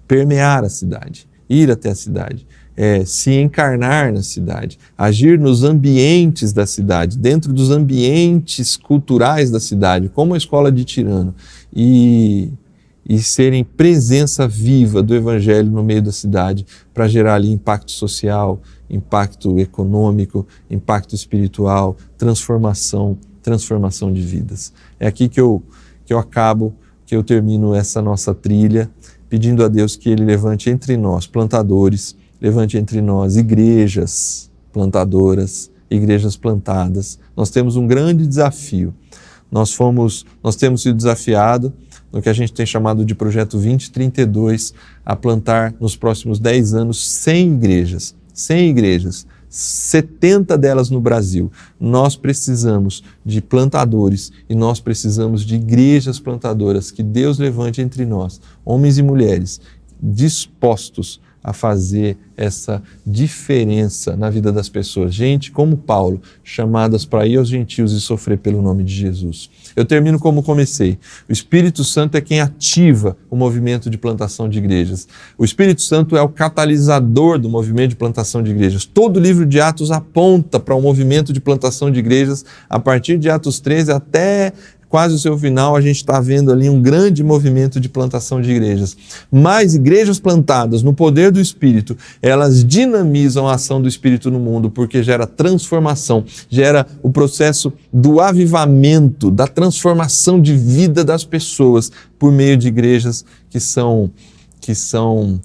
permear a cidade, ir até a cidade, se encarnar na cidade, agir nos ambientes da cidade, dentro dos ambientes culturais da cidade, como a escola de Tirano, e serem presença viva do evangelho no meio da cidade para gerar ali impacto social, impacto econômico, impacto espiritual, transformação de vidas. É aqui que eu termino essa nossa trilha, pedindo a Deus que Ele levante entre nós plantadores, levante entre nós igrejas plantadoras, igrejas plantadas. Nós temos um grande desafio. Nós temos sido desafiados no que a gente tem chamado de Projeto 2032, a plantar nos próximos 10 anos 100 igrejas, 70 delas no Brasil. Nós precisamos de plantadores e nós precisamos de igrejas plantadoras, que Deus levante entre nós, homens e mulheres, dispostos a fazer essa diferença na vida das pessoas. Gente como Paulo, chamadas para ir aos gentios e sofrer pelo nome de Jesus. Eu termino como comecei. O Espírito Santo é quem ativa o movimento de plantação de igrejas. O Espírito Santo é o catalisador do movimento de plantação de igrejas. Todo o livro de Atos aponta para o movimento de plantação de igrejas. A partir de Atos 13 até quase o seu final, a gente está vendo ali um grande movimento de plantação de igrejas. Mas igrejas plantadas no poder do Espírito, elas dinamizam a ação do Espírito no mundo, porque gera transformação, gera o processo do avivamento, da transformação de vida das pessoas, por meio de igrejas que são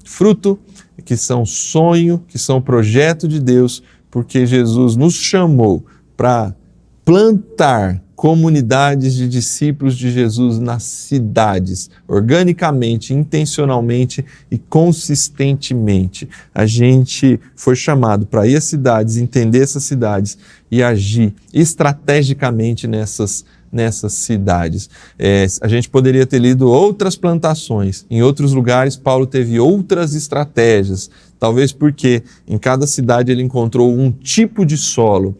fruto, que são sonho, que são projeto de Deus, porque Jesus nos chamou para plantar comunidades de discípulos de Jesus nas cidades, organicamente, intencionalmente e consistentemente. A gente foi chamado para ir às cidades, entender essas cidades e agir estrategicamente nessas cidades. A gente poderia ter lido outras plantações. Em outros lugares, Paulo teve outras estratégias, talvez porque em cada cidade ele encontrou um tipo de solo.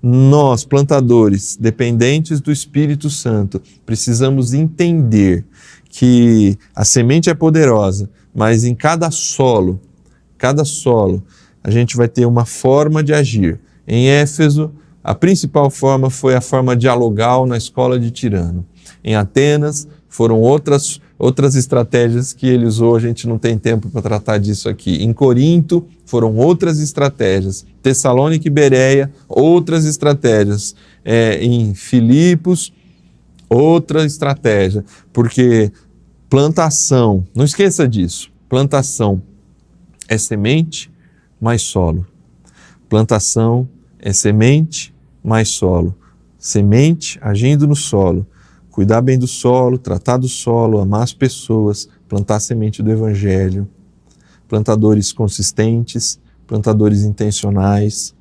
Nós, plantadores, dependentes do Espírito Santo, precisamos entender que a semente é poderosa, mas em cada solo, a gente vai ter uma forma de agir. Em Éfeso, a principal forma foi a forma dialogal na escola de Tirano. Em Atenas, foram outras estratégias que ele usou, a gente não tem tempo para tratar disso aqui. Em Corinto, foram outras estratégias. Tessalônica e Bereia, outras estratégias. Em Filipos, outra estratégia. Porque plantação, não esqueça disso, plantação é semente mais solo. Plantação é semente mais solo. Semente agindo no solo. Cuidar bem do solo, tratar do solo, amar as pessoas, plantar a semente do Evangelho, plantadores consistentes, plantadores intencionais,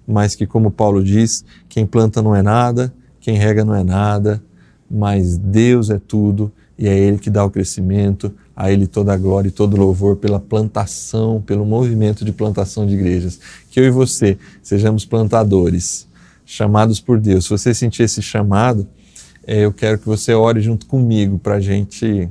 mas que, como Paulo diz, quem planta não é nada, quem rega não é nada, mas Deus é tudo e é Ele que dá o crescimento, a Ele toda a glória e todo o louvor pela plantação, pelo movimento de plantação de igrejas. Que eu e você sejamos plantadores, chamados por Deus. Se você sentir esse chamado, eu quero que você ore junto comigo para a gente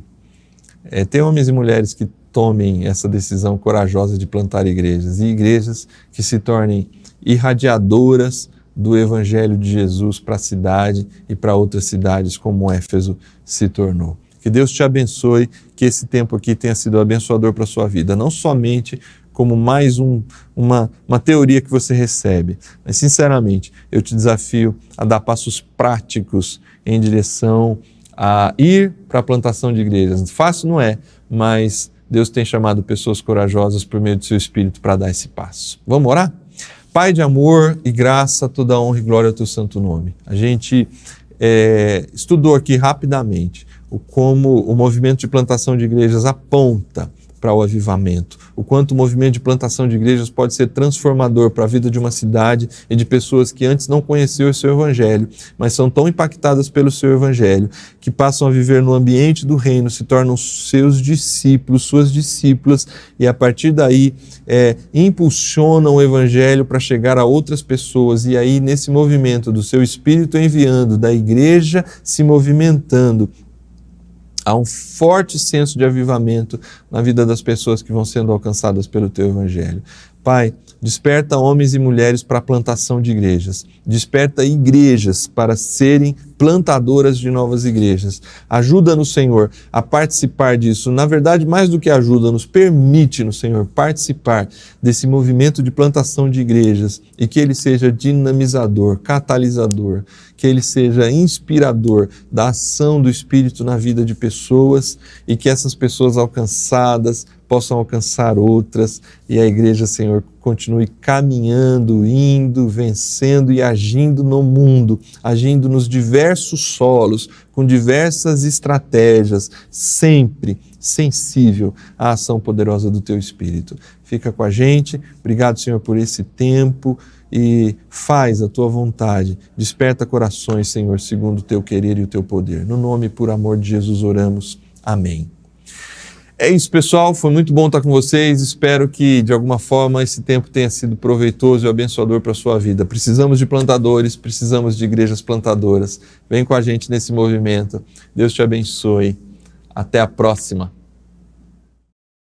ter homens e mulheres que tomem essa decisão corajosa de plantar igrejas, e igrejas que se tornem irradiadoras do Evangelho de Jesus para a cidade e para outras cidades como Éfeso se tornou. Que Deus te abençoe, que esse tempo aqui tenha sido abençoador para a sua vida, não somente como mais uma teoria que você recebe, mas sinceramente eu te desafio a dar passos práticos em direção a ir para a plantação de igrejas. Fácil não é, mas Deus tem chamado pessoas corajosas por meio do seu Espírito para dar esse passo. Vamos orar? Pai de amor e graça, toda honra e glória ao teu santo nome. A gente estudou aqui rapidamente como o movimento de plantação de igrejas aponta para o avivamento, o quanto o movimento de plantação de igrejas pode ser transformador para a vida de uma cidade e de pessoas que antes não conheciam o seu Evangelho, mas são tão impactadas pelo seu Evangelho, que passam a viver no ambiente do reino, se tornam seus discípulos, suas discípulas, e a partir daí impulsionam o Evangelho para chegar a outras pessoas, e aí nesse movimento do seu Espírito enviando, da igreja se movimentando, há um forte senso de avivamento na vida das pessoas que vão sendo alcançadas pelo teu Evangelho. Pai, desperta homens e mulheres para a plantação de igrejas. Desperta igrejas para serem plantadoras de novas igrejas. Ajuda-nos, Senhor, a participar disso. Na verdade, mais do que ajuda-nos, permite-nos, Senhor, participar desse movimento de plantação de igrejas e que ele seja dinamizador, catalisador, que ele seja inspirador da ação do Espírito na vida de pessoas e que essas pessoas alcançadas possam alcançar outras e a igreja, Senhor, continue caminhando, indo, vencendo e agindo no mundo, agindo nos diversos solos, com diversas estratégias, sempre sensível à ação poderosa do Teu Espírito. fica com a gente. Obrigado, Senhor, por esse tempo e faz a Tua vontade. Desperta corações, Senhor, segundo o Teu querer e o Teu poder. No nome e por amor de Jesus oramos. Amém. É isso, pessoal. Foi muito bom estar com vocês. Espero que, de alguma forma, esse tempo tenha sido proveitoso e abençoador para a sua vida. Precisamos de plantadores, precisamos de igrejas plantadoras. Vem com a gente nesse movimento. Deus te abençoe. Até a próxima.